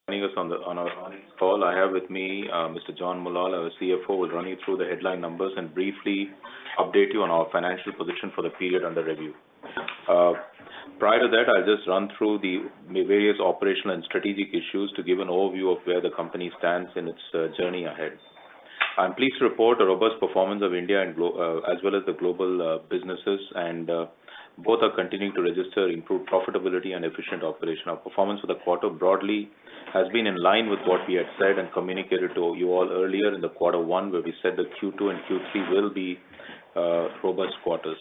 Joining us on our earnings call. I have with me Mr. John Mulal, our CFO, will run you through the headline numbers and briefly update you on our financial position for the period under review. Prior to that, I'll just run through the various operational and strategic issues to give an overview of where the company stands in its journey ahead. I'm pleased to report a robust performance of India and as well as the global businesses, and both are continuing to register improved profitability and efficient operation. Our performance for the quarter broadly has been in line with what we had said and communicated to you all earlier in the quarter one, where we said that Q2 and Q3 will be robust quarters.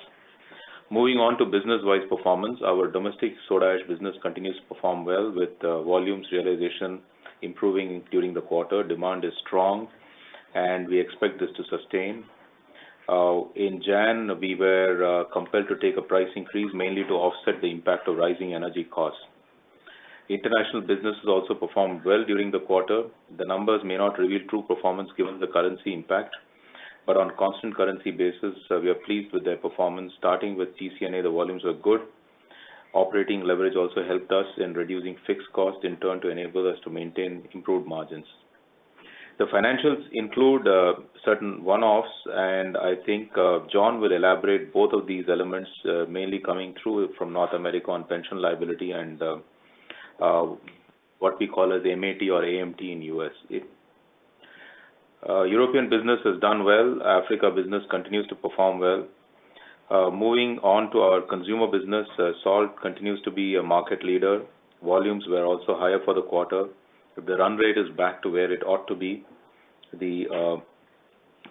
Moving on to business-wise performance, our domestic soda ash business continues to perform well with volumes realization improving during the quarter. Demand is strong and we expect this to sustain. In Jan, we were compelled to take a price increase mainly to offset the impact of rising energy costs. International businesses also performed well during the quarter. The numbers may not reveal true performance given the currency impact, but on constant currency basis, we are pleased with their performance. Starting with GCNA, the volumes were good. Operating leverage also helped us in reducing fixed costs, in turn to enable us to maintain improved margins. The financials include certain one-offs, and I think John will elaborate both of these elements, mainly coming through from North America on pension liability and what we call as MAT or AMT in US. European business has done well. Africa business continues to perform well. Moving on to our consumer business, salt continues to be a market leader. Volumes were also higher for the quarter. The run rate is back to where it ought to be. The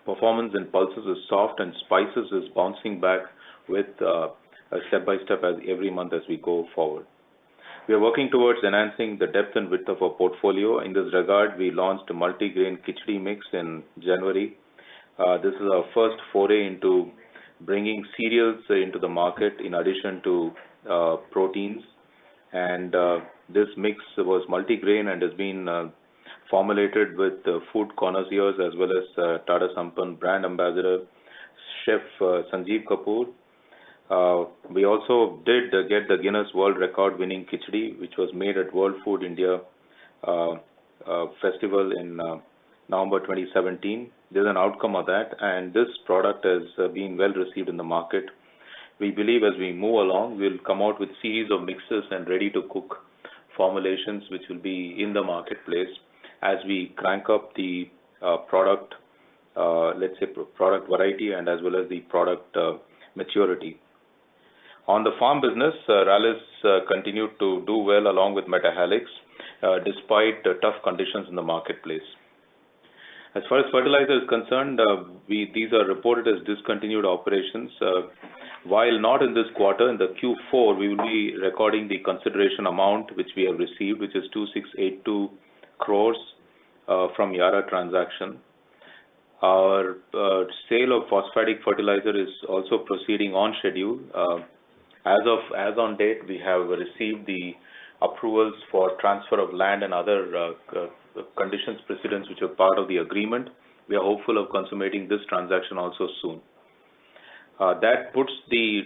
performance in pulses is soft and spices is bouncing back with a step-by-step as every month as we go forward. We are working towards enhancing the depth and width of our portfolio. In this regard, we launched a multi-grain khichdi mix in January. This is our first foray into bringing cereals into the market in addition to proteins. And this mix was multi-grain and has been formulated with food connoisseurs as well as Tata Sampann brand ambassador, Chef Sanjeev Kapoor. We also did get the Guinness World Record winning khichdi, which was made at World Food India Festival in November 2017. There's an outcome of that, and this product has been well received in the market. We believe as we move along, we'll come out with series of mixes and ready-to-cook formulations which will be in the marketplace as we crank up the product, let's say product variety and as well as the product maturity. On the farm business, Rallis continued to do well along with Metahelix despite tough conditions in the marketplace. As far as fertilizer is concerned, these are reported as discontinued operations. While not in this quarter, in the Q4, we will be recording the consideration amount which we have received, which is 2682 crores from Yara transaction. Our sale of phosphatic fertilizer is also proceeding on schedule. As on date, we have received the approvals for transfer of land and other conditions precedents which are part of the agreement. We are hopeful of consummating this transaction also soon. That puts the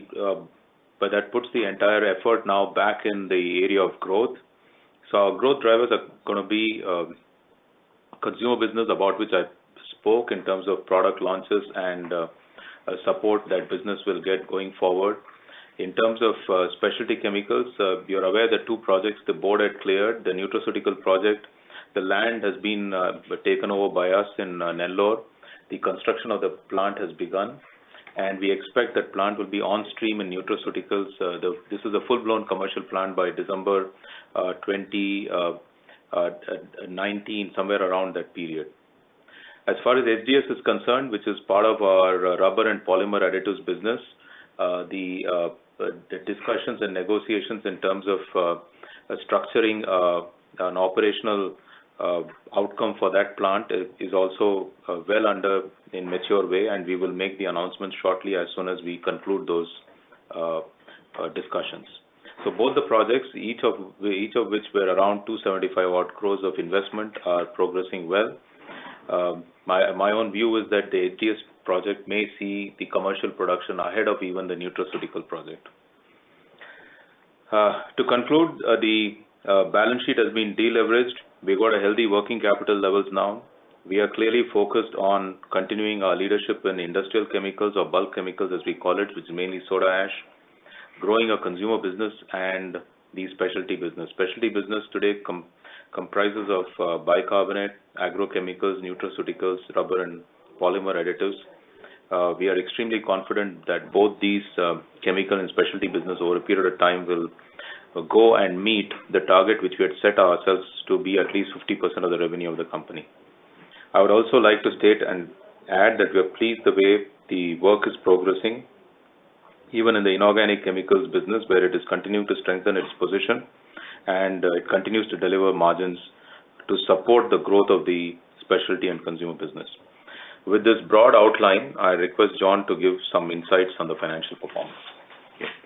entire effort now back in the area of growth. So our growth drivers are going to be consumer business, about which I spoke in terms of product launches and support that business will get going forward. In terms of specialty chemicals, you're aware that two projects the board had cleared. The nutraceutical project, the land has been taken over by us in Nellore. The construction of the plant has begun, and we expect that plant will be on stream in nutraceuticals. This is a full-blown commercial plant by December 2019, somewhere around that period. As far as HDS is concerned, which is part of our rubber and polymer additives business, the discussions and negotiations in terms of structuring an operational outcome for that plant is also well under in mature way, and we will make the announcement shortly as soon as we conclude those discussions. So both the projects, each of which were around 275 odd crores of investment, are progressing well. My own view is that the HDS project may see the commercial production ahead of even the nutraceutical project. To conclude, the balance sheet has been deleveraged We've got a healthy working capital levels now. We are clearly focused on continuing our leadership in industrial chemicals or bulk chemicals as we call it, which is mainly soda ash, growing a consumer business and the specialty business. Specialty business today comprises of bicarbonate, agrochemicals, nutraceuticals, rubber and polymer additives. We are extremely confident that both these chemical and specialty business over a period of time will go and meet the target which we had set ourselves to be at least 50% of the revenue of the company. I would also like to state and add that we are pleased the way the work is progressing, even in the inorganic chemicals business, where it is continuing to strengthen its position and it continues to deliver margins to support the growth of the specialty and consumer business. With this broad outline, I request John to give some insights on the financial performance.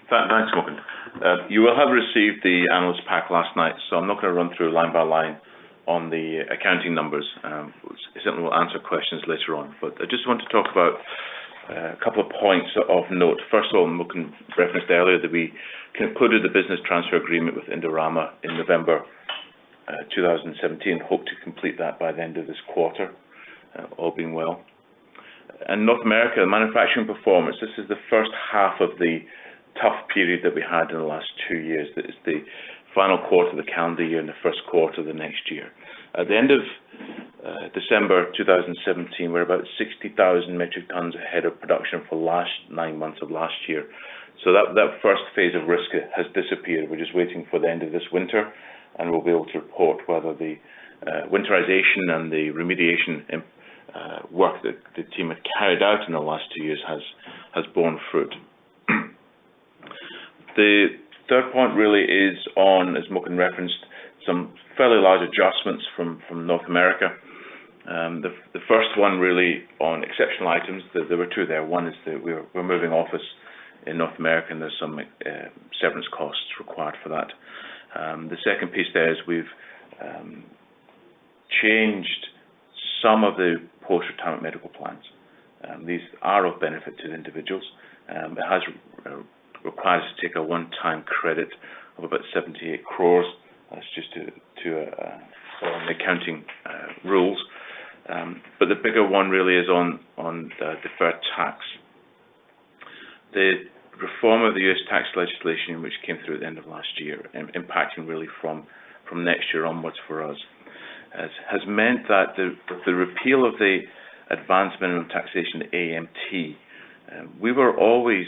Thanks, Mukund. You will have received the analyst pack last night, so I'm not going to run through line by line on the accounting numbers. Certainly we'll answer questions later on, but I just want to talk about a couple of points of note. First of all, Mukund referenced earlier that we concluded the business transfer agreement with Indorama in November 2017. Hope to complete that by the end of this quarter, all being well. And North America, manufacturing performance, this is the first half of the tough period that we had in the last 2 years. That is the final quarter of the calendar year and the first quarter of the next year. At the end of December 2017, we're about 60,000 metric tons ahead of production for the last 9 months of last year. So that first phase of risk has disappeared. We're just waiting for the end of this winter, and we'll be able to report whether the winterization and the remediation work that the team had carried out in the last 2 years has borne fruit. The third point really is on, as Mukund referenced, some fairly large adjustments from North America. The first one really on exceptional items. There were two there. One is that we're moving office in North America, and there's some severance costs required for that. The second piece there is we've changed some of the post-retirement medical plans. These are of benefit to the individuals. It has required us to take a one-time credit of about 78 crores. That's just to accounting rules. But the bigger one really is on deferred tax. The reform of the US tax legislation, which came through at the end of last year, impacting really from next year onwards for us, has meant that the repeal of the advanced minimum taxation, the AMT, we were always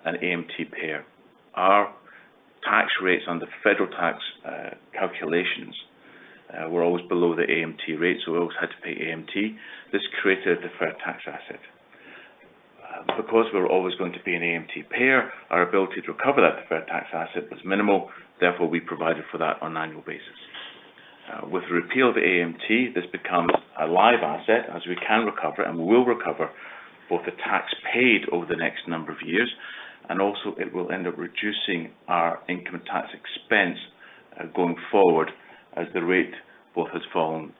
an AMT payer. Our tax rates under federal tax calculations were always below the AMT rate, so we always had to pay AMT. This created a deferred tax asset. Because we were always going to be an AMT payer, our ability to recover that deferred tax asset was minimal, therefore we provided for that on an annual basis. With the repeal of the AMT, this becomes a live asset, as we can recover and will recover both the tax paid over the next number of years, and also it will end up reducing our income tax expense going forward, as the rate both has fallen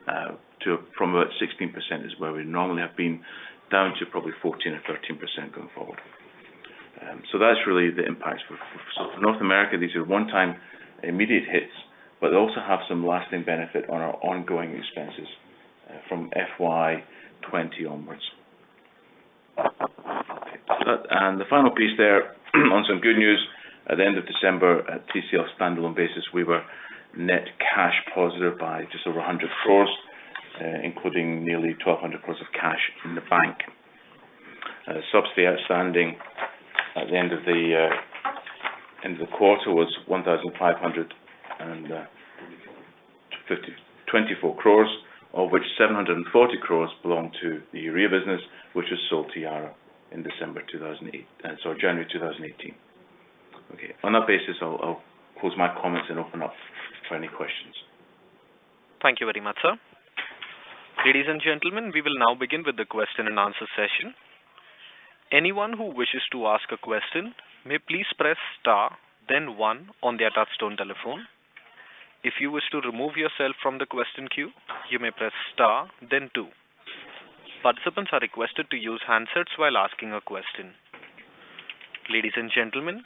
from about 16% is where we normally have been, down to probably 14 or 13% going forward. So that's really the impacts. So for North America, these are one-time immediate hits, but they also have some lasting benefit on our ongoing expenses from FY20 onwards. And the final piece there, on some good news, at the end of December, at TCL standalone basis, we were net cash positive by just over 100 crores, including nearly 1,200 crores of cash in the bank. Subsidy outstanding at the end of the quarter was 1,524 crores, of which 740 crores belong to the urea business, which was sold to Yara in January 2018. Okay, on that basis, I'll close my comments and open up for any questions. Thank you very much, sir. Ladies and gentlemen, we will now begin with the question and answer session. Anyone who wishes to ask a question may please press star, then 1 on their touchtone telephone. If you wish to remove yourself from the question queue, you may press star, then 2. Participants are requested to use handsets while asking a question. Ladies and gentlemen,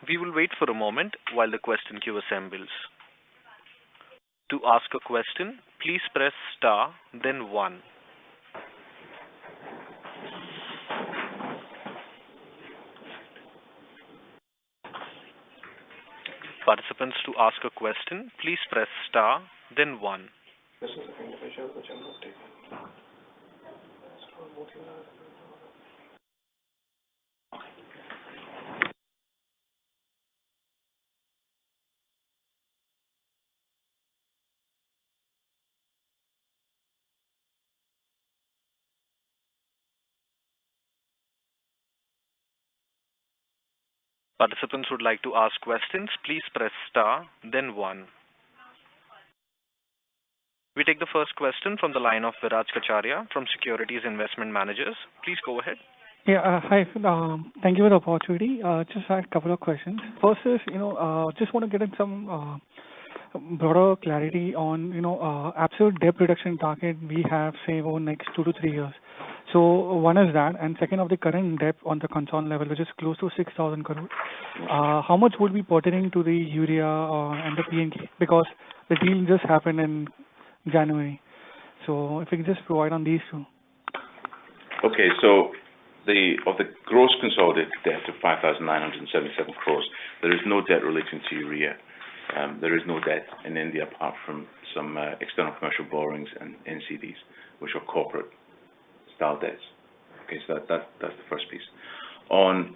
we will wait for a moment while the question queue assembles. To ask a question, please press star, then 1. Participants, to ask a question, please press star, then 1. Participants would like to ask questions, please press star, then 1. We take the first question from the line of Viraj Kacharia from Securities Investment Managers. Please go ahead. Yeah, hi. Thank you for the opportunity. Just had a couple of questions. First is, just want to get in some broader clarity on, absolute debt reduction target we have, say, over next 2 to 3 years. So one is that, and second of the current debt on the Concall level, which is close to 6,000 crore. How much would be pertaining to the urea and the P&K? Because the deal just happened in January. So if you can just provide on these two. Okay, so of the gross consolidated debt of 5,977 crores, there is no debt relating to urea. There is no debt in India apart from some external commercial borrowings and NCDs, which are corporate style debts. Okay, so that's the first piece. On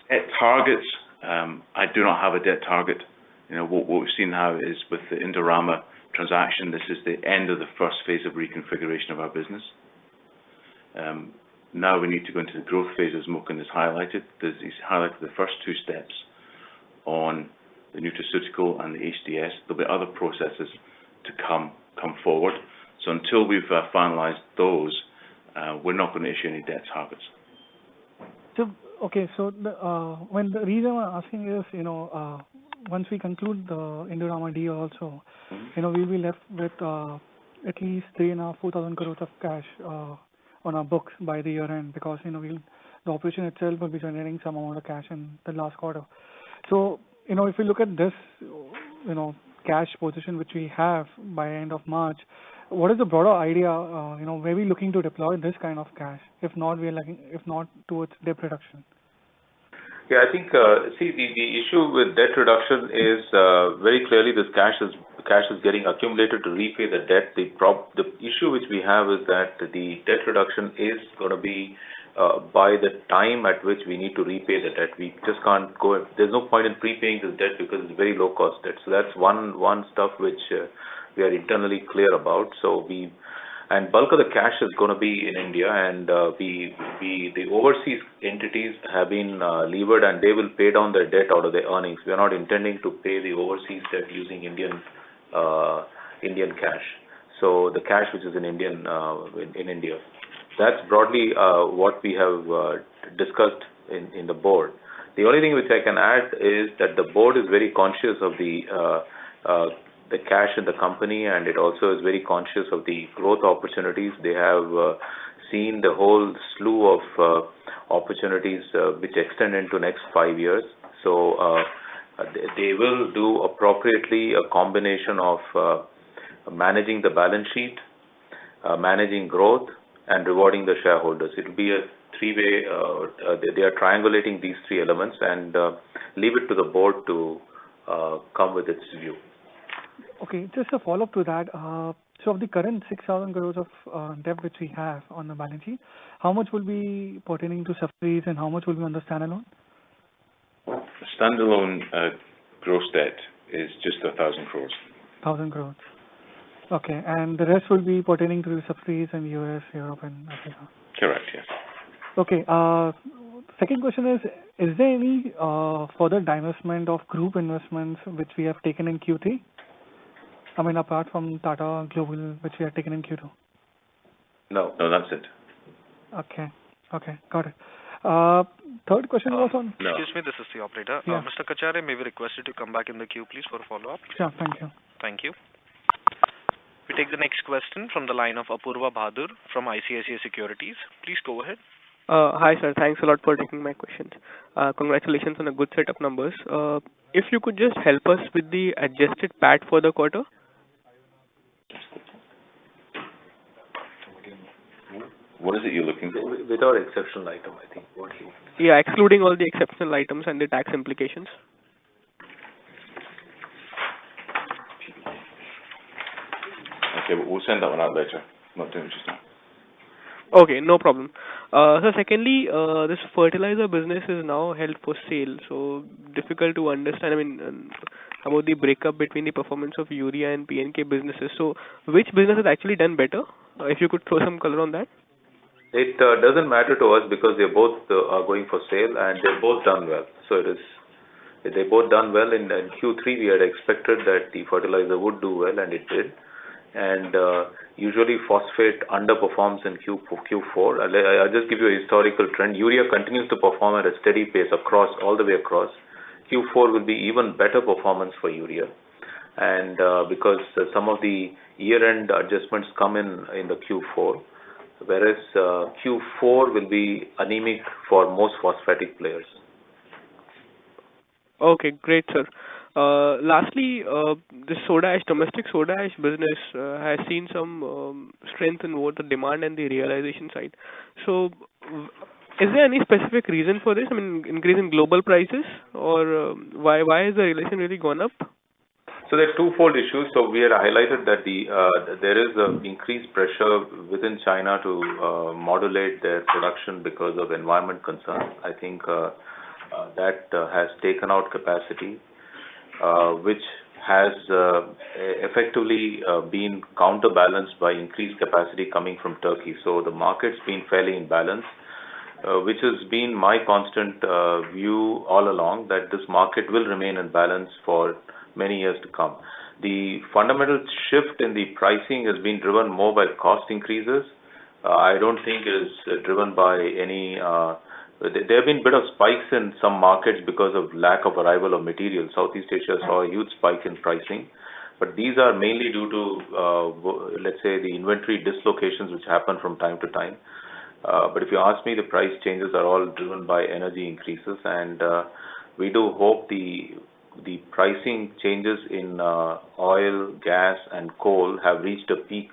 debt targets, I do not have a debt target. What we've seen now is with the Indorama transaction, this is the end of the first phase of reconfiguration of our business. Now we need to go into the growth phase, as Mokan has highlighted. He's highlighted the first 2 steps on the nutraceutical and the HDS. There'll be other processes to come forward. So until we've finalized those, we're not going to issue any debt targets. So, okay, so the reason I'm asking is, once we conclude the Indorama deal also, we'll be left with at least 3,500-4,000 crores of cash on our books by the year end, because the operation itself will be generating some amount of cash in the last quarter. So if we look at this cash position which we have by end of March, what is the broader idea? Where we looking to deploy this kind of cash? If not towards debt reduction. Yeah, I think the issue with debt reduction is very clearly this cash is getting accumulated to repay the debt. The issue which we have is that the debt reduction is going to be by the time at which we need to repay the debt. We just can't go. There's no point in prepaying this debt because it's very low cost debt. So that's one stuff which we are internally clear about. And bulk of the cash is going to be in India, and the overseas entities have been levered, and they will pay down their debt out of their earnings. We are not intending to pay the overseas debt using Indian cash. So the cash which is in India. That's broadly what we have discussed in the board. The only thing which I can add is that the board is very conscious of the cash in the company, and it also is very conscious of the growth opportunities. They have seen the whole slew of opportunities which extend into next 5 years. So they will do appropriately a combination of managing the balance sheet, managing growth, and rewarding the shareholders. It will be a 3-way. They are triangulating these 3 elements, and leave it to the board to come with its view. Okay, just a follow-up to that. So of the current 6,000 crores of debt which we have on the balance sheet, how much will be pertaining to subsidiaries and how much will be on the standalone? The standalone gross debt is just 1,000 crores. 1,000 crores. Okay, and the rest will be pertaining to the subsidiaries in US, Europe, and Africa. Correct, yes. Okay. Second question is there any further divestment of group investments which we have taken in Q3? I mean, apart from Tata Global, which we have taken in Q2. No, that's it. Okay, got it. Third question was on... No. Excuse me, this is the operator. Yeah. Mr. Kacharia, may we request you to come back in the queue, please, for a follow-up? Sure, thank you. Thank you. We take the next question from the line of Apurva Bahadur from ICICI Securities. Please go ahead. Hi, sir. Thanks a lot for taking my questions. Congratulations on a good set of numbers. If you could just help us with the adjusted PAT for the quarter. What is it you're looking for? Without exceptional item, I think. What you? Yeah, excluding all the exceptional items and the tax implications. Okay, but we'll send that one out later. Not doing it just now. Okay, no problem. So secondly, this fertilizer business is now held for sale, so difficult to understand, I mean, about the breakup between the performance of urea and P&K businesses. So which business has actually done better? If you could throw some color on that. It doesn't matter to us because they both are going for sale and they've both done well. So they both done well. In Q3 we had expected that the fertilizer would do well, and it did. And usually phosphate underperforms in Q4. I'll just give you a historical trend. Urea continues to perform at a steady pace all the way across. Q4 will be even better performance for urea, and because some of the year-end adjustments come in the Q4, whereas Q4 will be anemic for most phosphatic players. Okay, great, sir. Lastly, this domestic soda ash business has seen some strength in both the demand and the realization side. So, is there any specific reason for this? I mean, increase in global prices, or why has the realization really gone up? So there are twofold issues. So we had highlighted that there is increased pressure within China to modulate their production because of environment concerns. I think that has taken out capacity, which has effectively been counterbalanced by increased capacity coming from Turkey. So the market's been fairly in balance, which has been my constant view all along, that this market will remain in balance for many years to come. The fundamental shift in the pricing has been driven more by cost increases. I don't think it is driven by any. There have been a bit of spikes in some markets because of lack of arrival of material. Southeast Asia saw a huge spike in pricing, but these are mainly due to, let's say, the inventory dislocations which happen from time to time. But if you ask me, the price changes are all driven by energy increases, and we do hope the pricing changes in oil, gas, and coal have reached a peak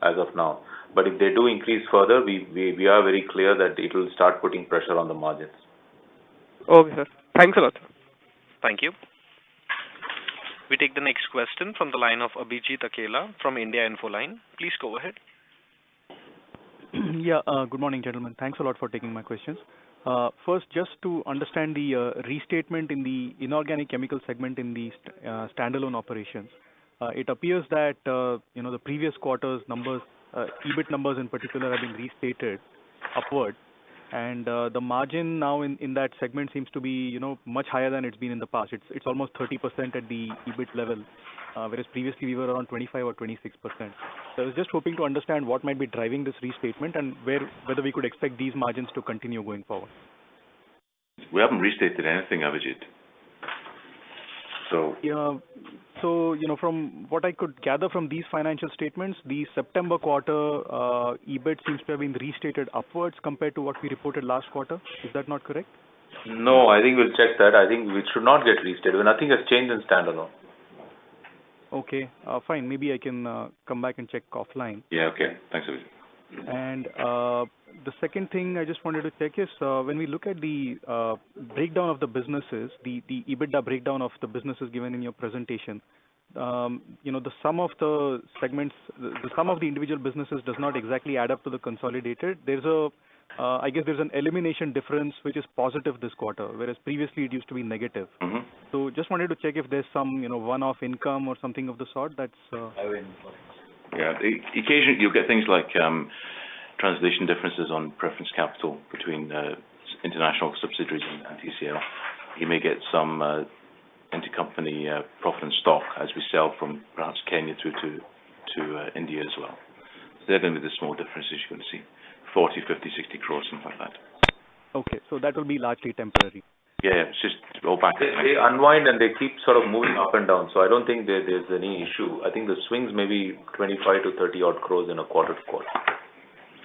as of now. But if they do increase further, we are very clear that it will start putting pressure on the margins. Okay, sir. Thanks a lot. Thank you. We take the next question from the line of Abhijit Akela from India Infoline. Please go ahead. Yeah, good morning, gentlemen. Thanks a lot for taking my questions. First, just to understand the restatement in the inorganic chemical segment in the standalone operations, it appears that the previous quarter's numbers, EBIT numbers in particular, have been restated upward, and the margin now in that segment seems to be much higher than it's been in the past. It's almost 30% at the EBIT level, whereas previously we were around 25 or 26%. So I was just hoping to understand what might be driving this restatement and whether we could expect these margins to continue going forward. We haven't restated anything, Abhijit. So yeah. So from what I could gather from these financial statements, the September quarter EBIT seems to have been restated upwards compared to what we reported last quarter. Is that not correct? No, I think we'll check that. I think it should not get restated. Nothing has changed in standalone. Okay, fine. Maybe I can come back and check offline. yeah, okay. Thanks, Abhijit. And the second thing I just wanted to check is when we look at the breakdown of the businesses, the EBITDA breakdown of the businesses given in your presentation, the sum of the segments, the sum of the individual businesses does not exactly add up to the consolidated. I guess there's an elimination difference which is positive this quarter, whereas previously it used to be negative. Mm-hmm. So just wanted to check if there's some one-off income or something of the sort that's. Yeah, occasionally you'll get things like translation differences on preference capital between international subsidiaries and TCL. You may get some intercompany profit and stock as we sell from perhaps Kenya through to India as well. So they're going to be the small differences you're going to see. 40, 50, 60 crores, something like that. Okay, so that will be largely temporary. Yeah, it's just all back. They unwind and they keep sort of moving up and down. So I don't think there's any issue. I think the swings may be 25 to 30 odd crores in a quarter to quarter.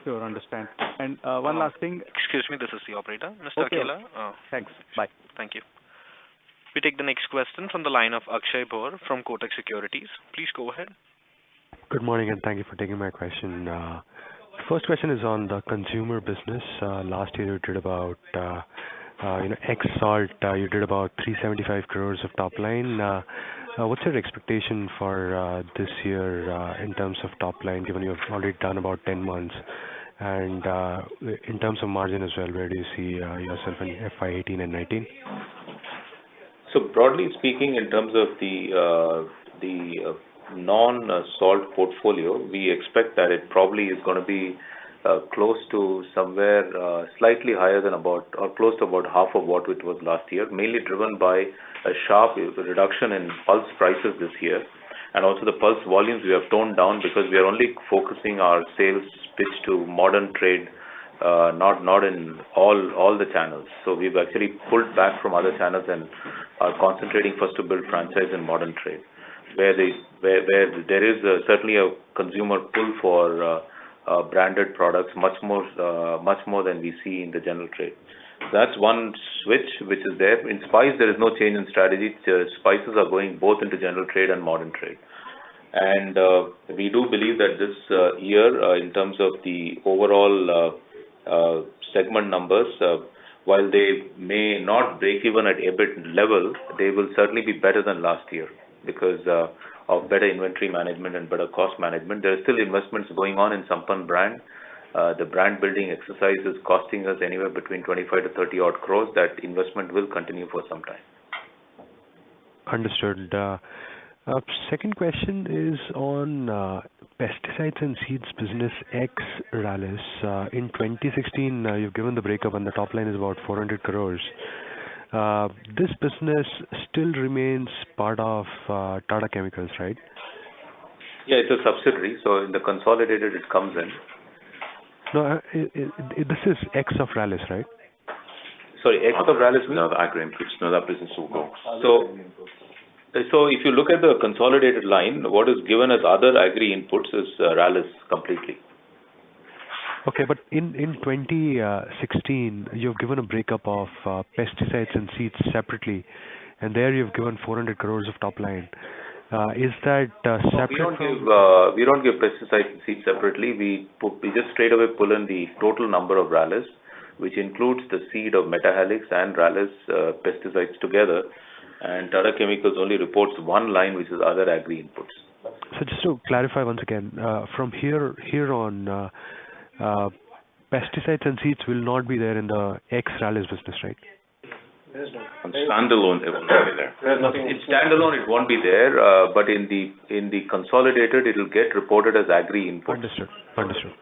Sure, understand. And one last thing. Excuse me, this is the operator. Mr. Okay. Akela. Thanks. Bye. Thank you. We take the next question from the line of Akshay Bhor from Kotak Securities. Please go ahead. Good morning and thank you for taking my question. First question is on the consumer business. Last year you did about, ex-salt, you did about 375 crores of top line. What's your expectation for this year in terms of top line, given you've already done about 10 months? And in terms of margin as well, where do you see yourself in FY18 and 19? So broadly speaking, in terms of the non-salt portfolio, we expect that it probably is going to be close to somewhere slightly higher than about, or close to about half of what it was last year, mainly driven by a sharp reduction in pulse prices this year. And also the pulse volumes we have toned down because we are only focusing our sales pitch to modern trade, not in all the channels. So we've actually pulled back from other channels and are concentrating first to build franchise in modern trade, where there is certainly a consumer pull for branded products much more than we see in the general trade. That's one switch which is there. In spice, there is no change in strategy. Spices are going both into general trade and modern trade. And we do believe that this year, in terms of the overall segment numbers, while they may not break even at EBIT level, they will certainly be better than last year because of better inventory management and better cost management. There are still investments going on in Sampann brand. The brand building exercise is costing us anywhere between 25 to 30 odd crores. That investment will continue for some time. Understood. Second question is on pesticides and seeds business ex Rallis. In 2016, you've given the breakup and the top line is about 400 crores. This business still remains part of Tata Chemicals, right? Yeah, it's a subsidiary. So in the consolidated, it comes in. No, this is ex of Rallis, right? Sorry, ex of Rallis. No, the agri inputs. No, that business will go. So if you look at the consolidated line, what is given as other agri inputs is Rallis completely. Okay, but in 2016, you've given a breakup of pesticides and seeds separately, and there you've given 400 crores of top line. Is that separate? We don't give pesticides and seeds separately. We just straight away pull in the total number of Rallis, which includes the seed of Metahelix and Rallis pesticides together. And Tata Chemicals only reports one line, which is other agri inputs. So just to clarify once again, from here on, pesticides and seeds will not be there in the ex-Rallis business, right? On standalone, it will not be there. In standalone, it won't be there, but in the consolidated, it will get reported as agri inputs. Understood.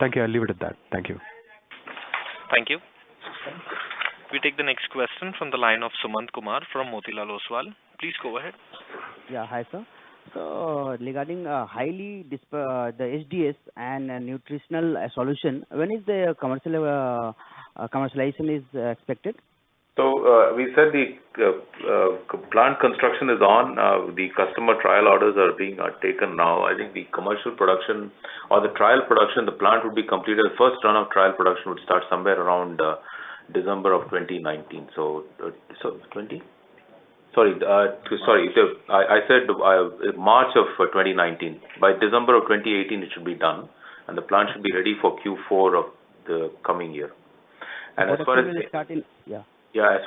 Thank you. I'll leave it at that. Thank you. Thank you. We take the next question from the line of Sumant Kumar from Motilal Oswal. Please go ahead. Yeah, hi sir. So regarding the SDS and nutritional solution, when is the commercialization is expected? So we said the plant construction is on. The customer trial orders are being taken now. I think the commercial production or the trial production, the plant would be completed. The first run of trial production would start somewhere around December of 2019. So 20? Sorry. I said March of 2019. By December of 2018, it should be done, and the plant should be ready for Q4 of the coming year. And as far as as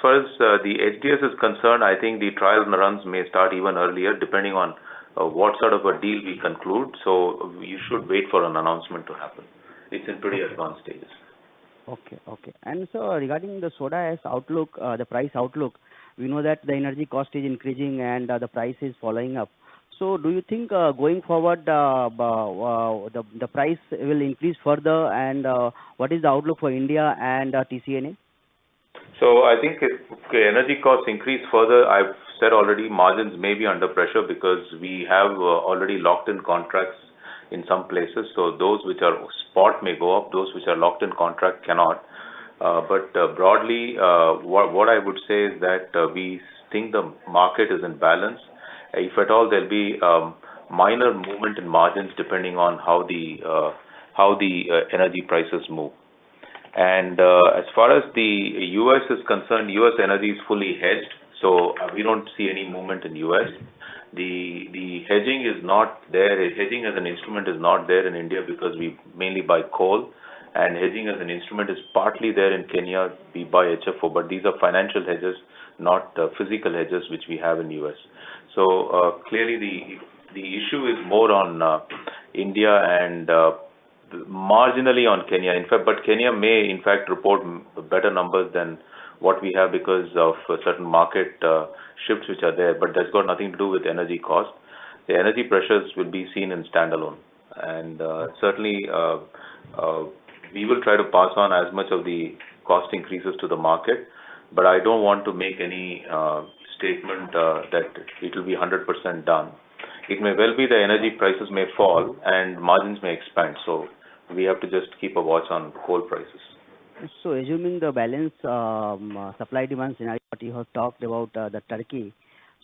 far as the SDS is concerned, I think the trial runs may start even earlier, depending on what sort of a deal we conclude. So you should wait for an announcement to happen. It's in pretty advanced stages. Okay. And so regarding the soda ash outlook, the price outlook, we know that the energy cost is increasing and the price is following up. So do you think going forward the price will increase further, and what is the outlook for India and TCNA? So I think if energy costs increase further, I've said already margins may be under pressure because we have already locked in contracts in some places. So those which are spot may go up, those which are locked in contract cannot. But broadly, what I would say is that we think the market is in balance. If at all, there'll be minor movement in margins depending on how the energy prices move. And as far as the US is concerned, US energy is fully hedged, so we don't see any movement in US. The hedging is not there. Hedging as an instrument is not there in India because we mainly buy coal, and hedging as an instrument is partly there in Kenya. We buy HFO, but these are financial hedges, not physical hedges, which we have in US. So clearly, the issue is more on India and marginally on Kenya. In fact, but Kenya may in fact report better numbers than what we have because of certain market shifts which are there, but that's got nothing to do with energy cost. The energy pressures will be seen in standalone, and certainly we will try to pass on as much of the cost increases to the market, but I don't want to make any statement that it will be 100% done. It may well be the energy prices may fall and margins may expand, so we have to just keep a watch on coal prices. So assuming the balance supply-demand scenario what you have talked about the Turkey,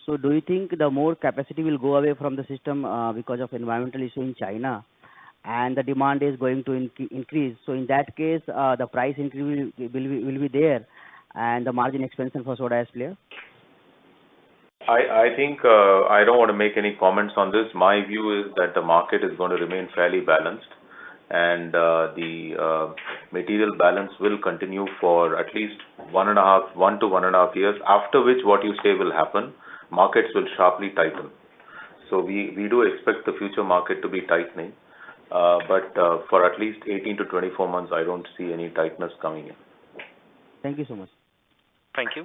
so do you think the more capacity will go away from the system because of environmental issue in China, and the demand is going to increase? So in that case, the price increase will be there, and the margin expansion for soda ash player? I think I don't want to make any comments on this. My view is that the market is going to remain fairly balanced, and the material balance will continue for at least 1 to 1.5 years, after which what you say will happen, markets will sharply tighten. So we do expect the future market to be tightening, but for at least 18 to 24 months, I don't see any tightness coming in. Thank you so much. Thank you.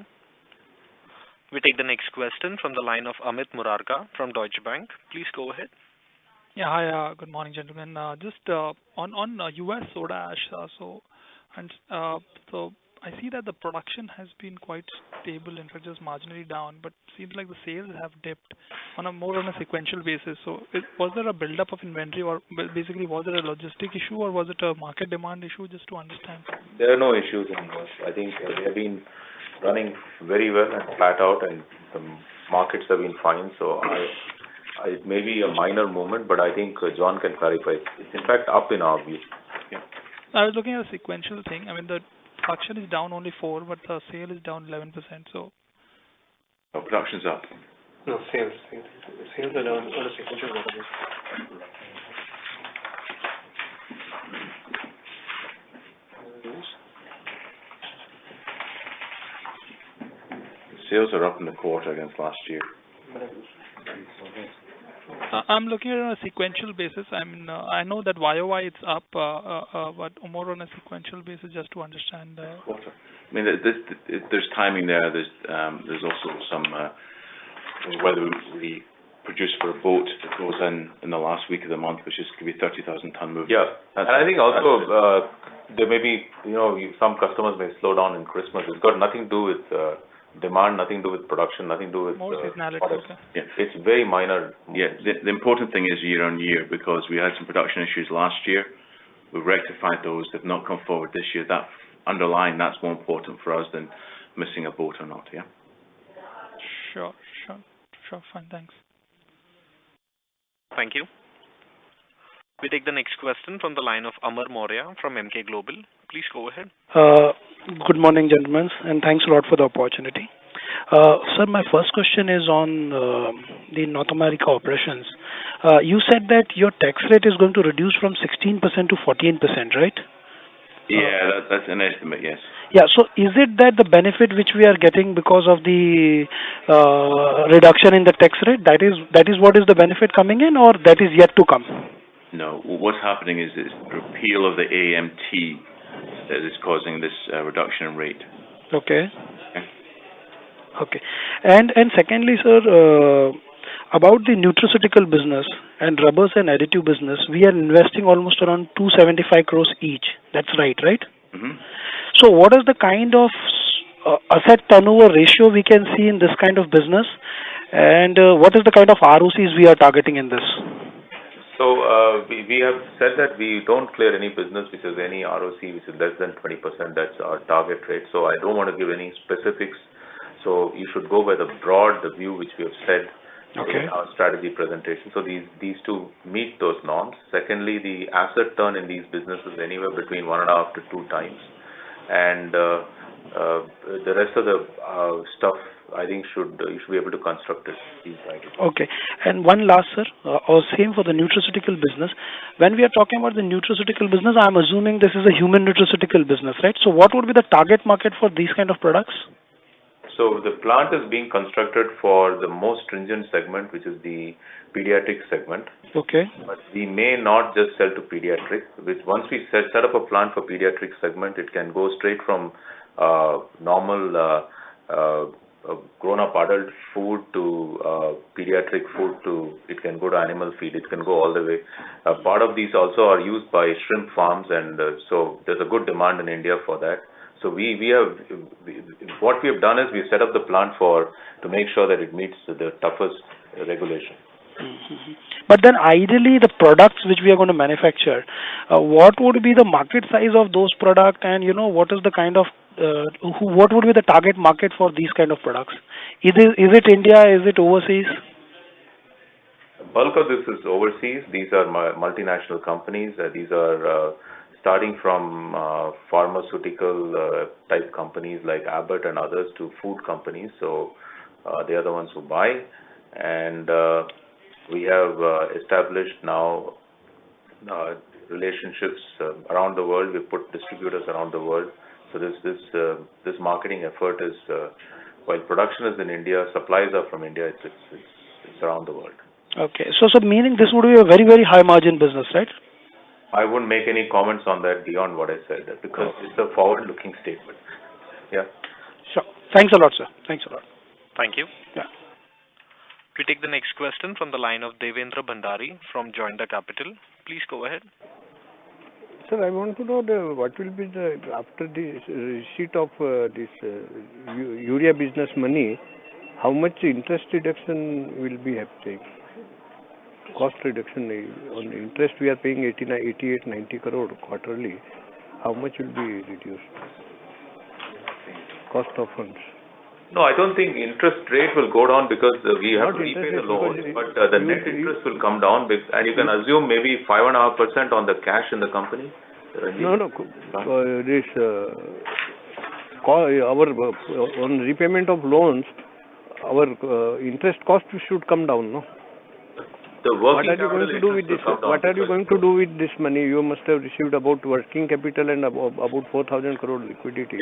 We take the next question from the line of Amit Murarka from Deutsche Bank. Please go ahead. Yeah, hi. Good morning, gentlemen. Just on U.S. soda ash, so I see that the production has been quite stable, in fact, just marginally down, but seems like the sales have dipped more on a sequential basis. So was there a build-up of inventory, or basically was it a logistic issue, or was it a market demand issue, just to understand? There are no issues in US. I think they have been running very well and flat out, and the markets have been fine. So it may be a minor movement, but I think John can clarify. It's in fact up in our view. Yeah. I was looking at a sequential thing. I mean, the production is down only 4, but the sale is down 11%. So. Oh, production's up. No, sales are down on a sequential basis. Sales are up in the quarter against last year. I'm looking at it on a sequential basis. I mean, I know that YOY it's up, but more on a sequential basis, just to understand. Quarter. I mean, there's timing there. There's also some whether we produce for a boat that goes in the last week of the month, which is could be 30,000 ton movement. Yeah, and I think also there may be some customers may slow down in Christmas. It's got nothing to do with demand, nothing to do with production, nothing to do with more seasonality. Okay. Yeah. It's very minor. Yeah, the important thing is year on year, because we had some production issues last year. We've rectified those. They've not come forward this year. That underlying, that's more important for us than missing a boat or not. Yeah. Sure. Fine. Thanks. Thank you. We take the next question from the line of Amar Maurya from Emkay Global. Please go ahead. Good morning, gentlemen, and thanks a lot for the opportunity. Sir, my first question is on the North America operations. You said that your tax rate is going to reduce from 16% to 14%, right? Yeah, that's an estimate, yes. Yeah, so is it that the benefit which we are getting because of the reduction in the tax rate, that is what is the benefit coming in, or that is yet to come? No, what's happening is repeal of the AMT that is causing this reduction in rate. Okay. And secondly, sir, about the nutraceutical business and rubbers and additive business, we are investing almost around 275 crores each. That's right? Mm-hmm. So what is the kind of asset turnover ratio we can see in this kind of business, and what is the kind of ROCs we are targeting in this? So we have said that we don't clear any business which has any ROC which is less than 20%. That's our target rate. So I don't want to give any specifics. So you should go by the view which we have said in our strategy presentation. So these two meet those norms. Secondly, the asset turn in these businesses is anywhere between 1.5 to 2 times. And The rest of the stuff, I think, you should be able to construct it. Okay. And one last, sir, or same for the nutraceutical business. When we are talking about the nutraceutical business, I'm assuming this is a human nutraceutical business, right? So what would be the target market for these kind of products? So the plant is being constructed for the most stringent segment, which is the pediatric segment. Okay. But we may not just sell to pediatric. Once we set up a plant for pediatric segment, it can go straight from normal grown-up adult food to pediatric food to, it can go to animal feed. It can go all the way. Part of these also are used by shrimp farms, and so there's a good demand in India for that. So what we have done is we've set up the plant to make sure that it meets the toughest regulation. Mm-hmm. But then ideally the products which we are going to manufacture, what would be the market size of those products, and what is the kind of what would be the target market for these kind of products? Is it India? Is it overseas? Bulk of this is overseas. These are multinational companies. These are starting from pharmaceutical type companies like Abbott and others to food companies. So they are the ones who buy, and we have established now relationships around the world. We've put distributors around the world. So this marketing effort is, while production is in India, supplies are from India. It's around the world. Okay. So meaning this would be a very, very high margin business, right? I wouldn't make any comments on that beyond what I said, because it's a forward-looking statement. Yeah. Sure. Thanks a lot, sir. Thanks a lot. Thank you. Yeah. We take the next question from the line of Devendra Bhandari from Joinda Capital. Please go ahead. Sir, I want to know what will be after the receipt of this urea business money, how much interest reduction will be happening? Cost reduction on interest we are paying 88-90 crore quarterly. How much will be reduced? Cost of funds. No, I don't think interest rate will go down because we have to repay the loan, but the net interest will come down, and you can assume maybe 5.5% on the cash in the company. No. This on repayment of loans, our interest cost should come down, no? What are you going to do with this? What are you going to do with this money? You must have received about working capital and about 4,000 crore liquidity.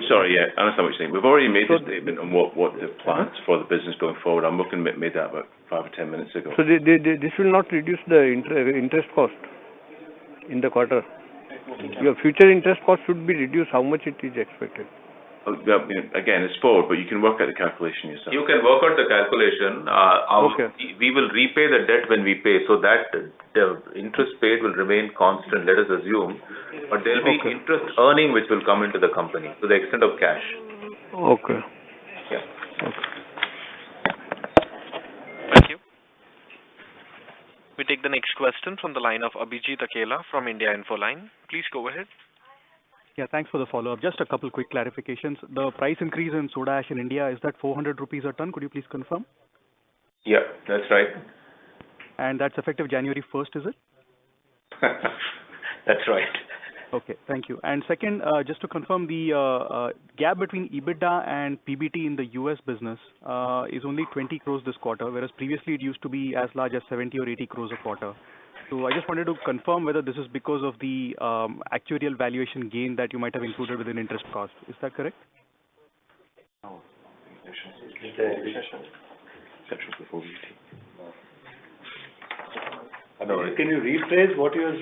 Sorry, yeah, I understand what you're saying. We've already made a statement on what the plans for the business going forward. I'm looking at made that about 5 or 10 minutes ago. So this will not reduce the interest cost in the quarter. Your future interest cost should be reduced. How much it is expected? Again, it's forward, but you can work out the calculation yourself. You can work out the calculation. We will repay the debt when we pay, so that the interest paid will remain constant, let us assume. But there will be interest earning which will come into the company to the extent of cash. Okay. Yeah. Okay. Thank you. We take the next question from the line of Abhijit Akela from India Infoline. Please go ahead. Yeah, thanks for the follow-up. Just a couple quick clarifications. The price increase in soda ash in India, is that 400 rupees a ton? Could you please confirm? Yeah, that's right. And that's effective January 1st, is it? That's right. Okay, thank you. And second, just to confirm, the gap between EBITDA and PBT in the US business is only 20 crores this quarter, whereas previously it used to be as large as 70 or 80 crores a quarter. So I just wanted to confirm whether this is because of the actuarial valuation gain that you might have included within interest cost. Is that correct? No. Can you rephrase what you are...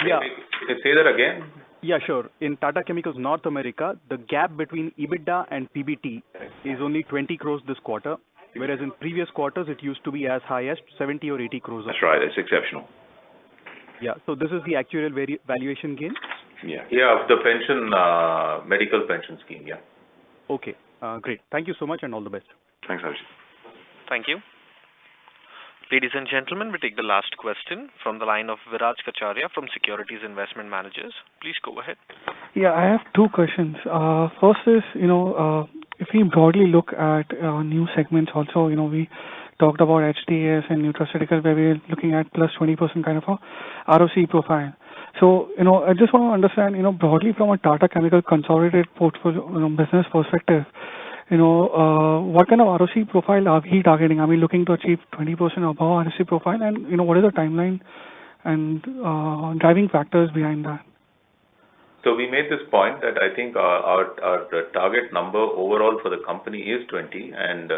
Yeah. Can you say that again? Yeah, sure. In Tata Chemicals North America, the gap between EBITDA and PBT is only 20 crores this quarter, whereas in previous quarters it used to be as high as 70 or 80 crores. That's right. It's exceptional. Yeah. So this is the actuarial valuation gain? Yeah. Yeah, of the pension, medical pension scheme, yeah. Okay. Great. Thank you so much and all the best. Thanks, Abhijit. Thank you. Ladies and gentlemen, we take the last question from the line of Viraj Kacharia from Securities Investment Managers. Please go ahead. Yeah, I have two questions. First is, if we broadly look at new segments also, we talked about HTS and nutraceutical where we're looking at plus 20% kind of a ROC profile. So, I just want to understand, broadly from a Tata Chemical consolidated portfolio, business perspective, what kind of ROC profile are we targeting? Are we looking to achieve 20% above ROC profile? And, what is the timeline and driving factors behind that? So we made this point that I think our target number overall for the company is 20, and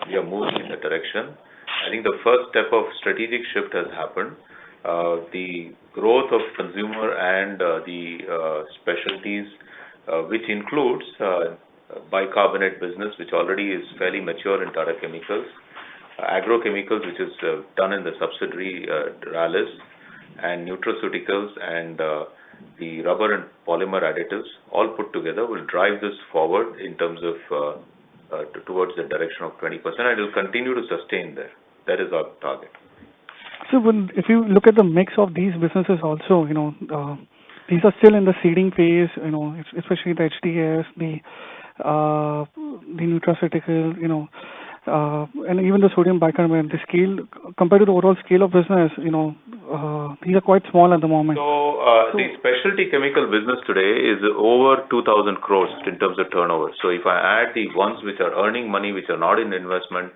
we are moving in that direction. I think the first step of strategic shift has happened. The growth of consumer and the specialties, which includes bicarbonate business, which already is fairly mature in Tata Chemicals, agrochemicals, which is done in the subsidiary Rallis, and nutraceuticals and the rubber and polymer additives, all put together, will drive this forward in terms of towards the direction of 20%, and it will continue to sustain there. That is our target. So if you look at the mix of these businesses also, these are still in the seeding phase, especially the HTS, the nutraceutical, and even the sodium bicarbonate, the scale, compared to the overall scale of business, these are quite small at the moment. So the specialty chemical business today is over 2,000 crores in terms of turnover. So if I add the ones which are earning money, which are not in investment,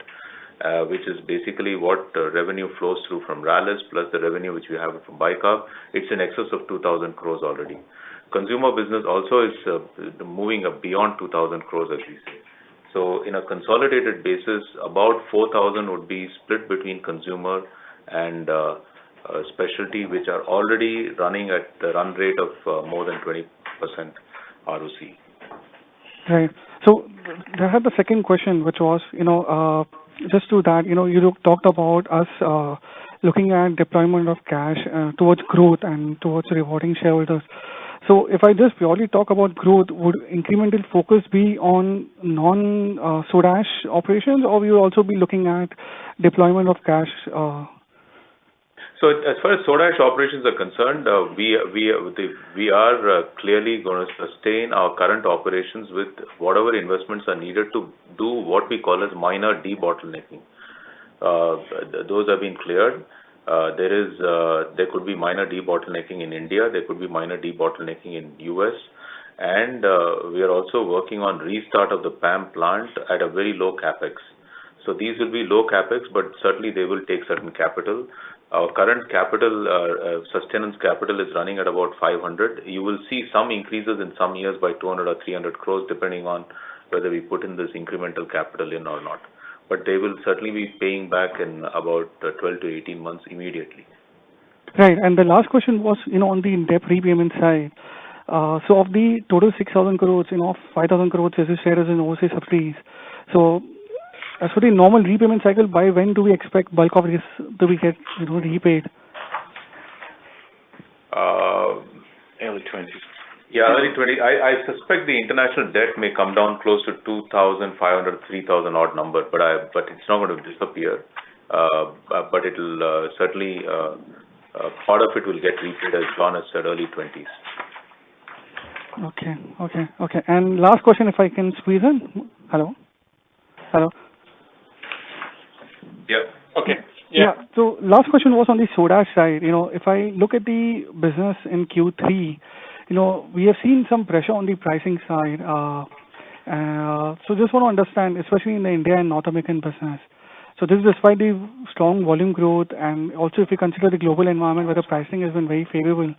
which is basically what revenue flows through from Rallis plus the revenue which we have from Bicarb, it's in excess of 2,000 crores already. Consumer business also is moving up beyond 2,000 crores, as we say. So in a consolidated basis, about 4,000 would be split between consumer and specialty, which are already running at the run rate of more than 20% ROC. Right. So I had the second question, which was, just to that, you talked about us looking at deployment of cash towards growth and towards rewarding shareholders. So if I just purely talk about growth, would incremental focus be on non-soda ash operations, or will you also be looking at deployment of cash? So as far as soda ash operations are concerned, we are clearly going to sustain our current operations with whatever investments are needed to do what we call as minor debottlenecking. Those have been cleared. There could be minor debottlenecking in India. There could be minor debottlenecking in US, and we are also working on restart of the PAM plant at a very low capex. So these will be low capex, but certainly they will take certain capital. Our current capital, sustenance capital, is running at about 500. You will see some increases in some years by 200 or 300 crores, depending on whether we put in this incremental capital in or not. But they will certainly be paying back in about 12 to 18 months immediately. Right. And the last question was, on the debt repayment side. So of the total 6,000 crores, 5,000 crores, as you said, is in overseas subsidiaries. So as for the normal repayment cycle, by when do we expect bulk of this to be get repaid? Early 20s. Yeah, early 20. I suspect the international debt may come down close to 2,500, 3,000 odd number, but it's not going to disappear. But it will certainly part of it will get repaid, as John has said, early 20s. Okay. And last question, if I can squeeze in. Hello. Yeah. Okay. Yeah. So last question was on the soda ash side. If I look at the business in Q3, we have seen some pressure on the pricing side. So just want to understand, especially in the India and North American business. So this is despite the strong volume growth, and also if you consider the global environment where the pricing has been very favorable.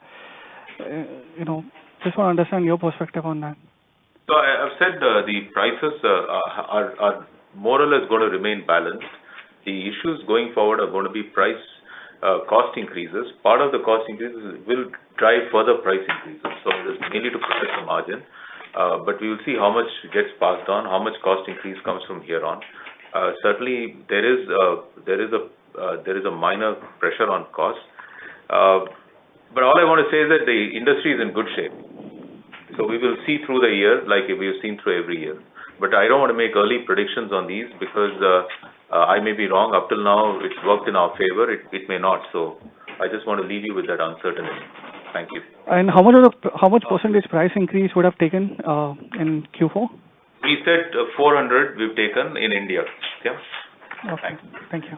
Just want to understand your perspective on that. So I've said the prices are more or less going to remain balanced. The issues going forward are going to be cost increases. Part of the cost increases will drive further price increases. So it's mainly to protect the margin. But we will see how much gets passed on, how much cost increase comes from here on. Certainly, there is a minor pressure on cost. But all I want to say is that the industry is in good shape. So we will see through the year like we have seen through every year. But I don't want to make early predictions on these because I may be wrong. Up till now, it's worked in our favor. It may not. So I just want to leave you with that uncertainty. Thank you. And how much percentage price increase would have taken in Q4? We said 400 we've taken in India. Yeah. Okay. Thank you.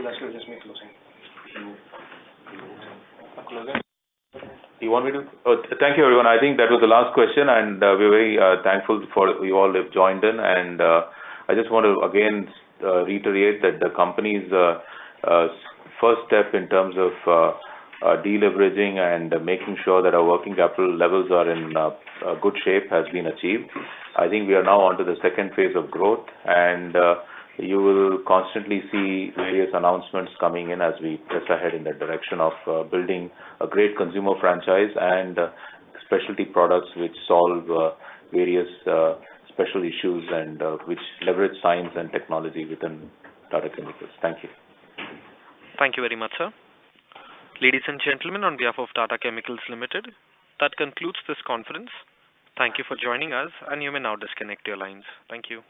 Let's just make closing. You want me to? Thank you, everyone. I think that was the last question, and we're very thankful for you all have joined in. And I just want to again reiterate that the company's first step in terms of deleveraging and making sure that our working capital levels are in good shape has been achieved. I think we are now on to the second phase of growth, and you will constantly see various announcements coming in as we press ahead in that direction of building a great consumer franchise and specialty products which solve various special issues and which leverage science and technology within Tata Chemicals. Thank you. Thank you very much, sir. Ladies and gentlemen, on behalf of Tata Chemicals Limited, that concludes this conference. Thank you for joining us, and you may now disconnect your lines. Thank you.